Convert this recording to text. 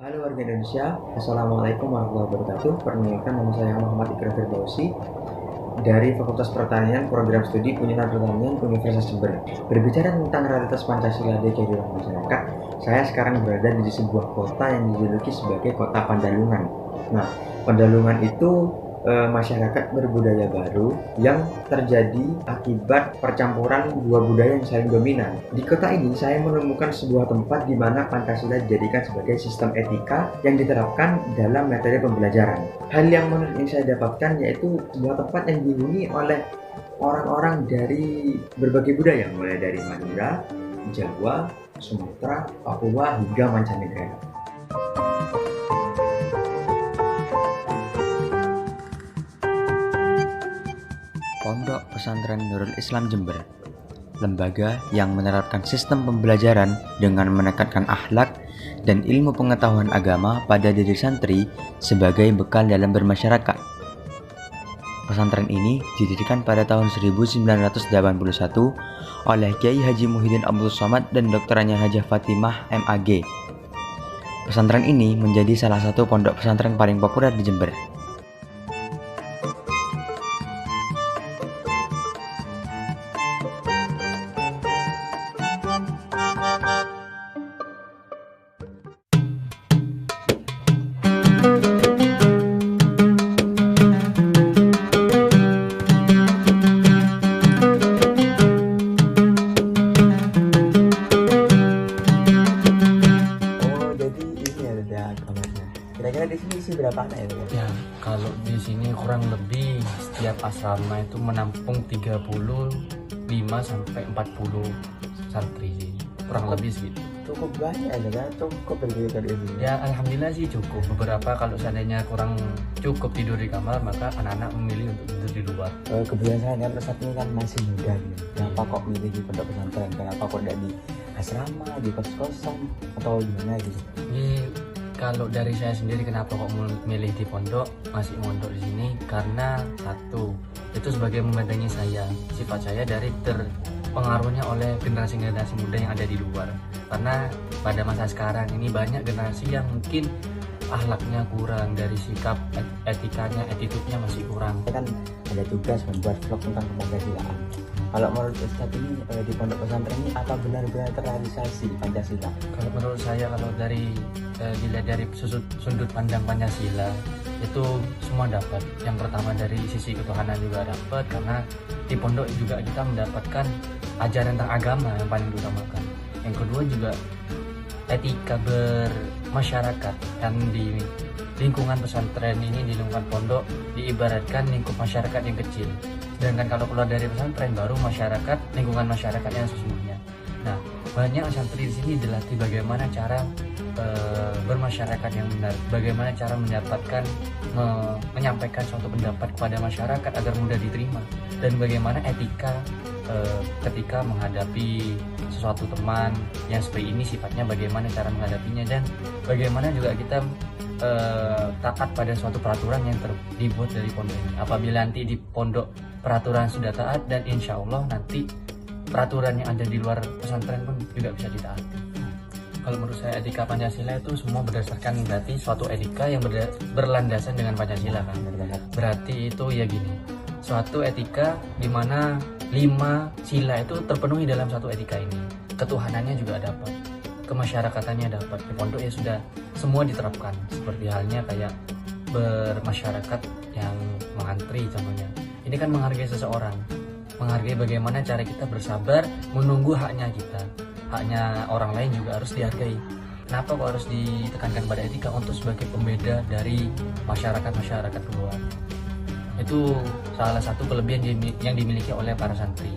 Halo warga Indonesia, Assalamualaikum warahmatullahi wabarakatuh. Perkenalkan, nama saya Muhammad Ikrar Firdausi dari Fakultas Pertanian Program Studi Penyiaran Pertanian Universitas Jember. Berbicara tentang realitas Pancasila di kehidupan masyarakat, saya sekarang berada di sebuah kota yang dijuluki sebagai kota Pandalungan. Nah, Pandalungan itu masyarakat berbudaya baru yang terjadi akibat percampuran dua budaya yang saling dominan. Di kota ini saya menemukan sebuah tempat di mana Pancasila dijadikan sebagai sistem etika yang diterapkan dalam metode pembelajaran. Hal yang menarik yang saya dapatkan yaitu sebuah tempat yang dihuni oleh orang-orang dari berbagai budaya, mulai dari Madura, Jawa, Sumatera, Papua, hingga mancanegara. Pondok Pesantren Nurul Islam Jember, lembaga yang menerapkan sistem pembelajaran dengan menekankan akhlak dan ilmu pengetahuan agama pada diri santri sebagai bekal dalam bermasyarakat. Pesantren ini didirikan pada tahun 1981 oleh Kiai Haji Muhyiddin Abdul Somad dan dokterannya Hajah Fatimah MAG. Pesantren ini menjadi salah satu pondok pesantren paling populer di Jember. Kira-kira di sini isi berapa anak ya? Ya, kalau di sini kurang lebih setiap asrama itu menampung 35 sampai 40 santri sih. Kurang lebih segitu. Cukup banyak ya, cukup berdiri di sini. Ya, alhamdulillah sih cukup. Beberapa kalau seandainya kurang cukup tidur di kamar, maka anak-anak memilih untuk tidur di luar. Kebetulan saya kan Resat ini kan masih muda gitu. Kenapa kok milih di pondok pesantren? Kenapa kok tidak di asrama, di kos-kosan atau gimana gitu? Ini kalau dari saya sendiri kenapa kok milih di pondok, masih mondok di sini, karena satu, itu sebagai membentengi saya, sifat saya dari terpengaruhnya oleh generasi-generasi muda yang ada di luar. Karena pada masa sekarang ini banyak generasi yang mungkin akhlaknya kurang, dari sikap etikanya, attitude-nya masih kurang. Kita kan ada tugas membuat vlog tentang Pancasilaan. Kalau menurut Ustadz ini di pondok pesantren ini apa benar-benar terrealisasi Pancasila? Kalau menurut saya, kalau dilihat dari sudut pandang Pancasila, itu semua dapat. Yang pertama dari sisi ketuhanan juga dapat, karena di pondok juga kita mendapatkan ajaran tentang agama yang paling diutamakan. Yang kedua juga etika bermasyarakat, yang di lingkungan pesantren ini, di lingkungan pondok diibaratkan lingkup masyarakat yang kecil. Sedangkan kalau keluar dari pesantren baru masyarakat, lingkungan masyarakat yang sesungguhnya. Nah, banyak santri di sini dilatih bagaimana cara bermasyarakat yang benar, bagaimana cara menyampaikan suatu pendapat kepada masyarakat agar mudah diterima, dan bagaimana etika ketika menghadapi sesuatu teman yang seperti ini, sifatnya bagaimana cara menghadapinya, dan bagaimana juga kita taat pada suatu peraturan yang dibuat dari pondok ini. Apabila nanti di pondok peraturan sudah taat, dan insya Allah nanti peraturan yang ada di luar pesantren pun juga bisa ditaati. Kalau menurut saya etika Pancasila itu semua berdasarkan berarti suatu etika yang berlandasan dengan Pancasila kan. Berarti itu ya gini, suatu etika di mana 5 sila itu terpenuhi dalam satu etika ini. Ketuhanannya juga dapat, kemasyarakatannya dapat. Di pondok ya sudah semua diterapkan, seperti halnya kayak bermasyarakat yang mengantri contohnya. Ini kan menghargai seseorang, menghargai bagaimana cara kita bersabar menunggu haknya kita. Haknya orang lain juga harus dihargai. Kenapa kok harus ditekankan pada etika? Untuk sebagai pembeda dari masyarakat luar. Itu salah satu kelebihan yang dimiliki oleh para santri.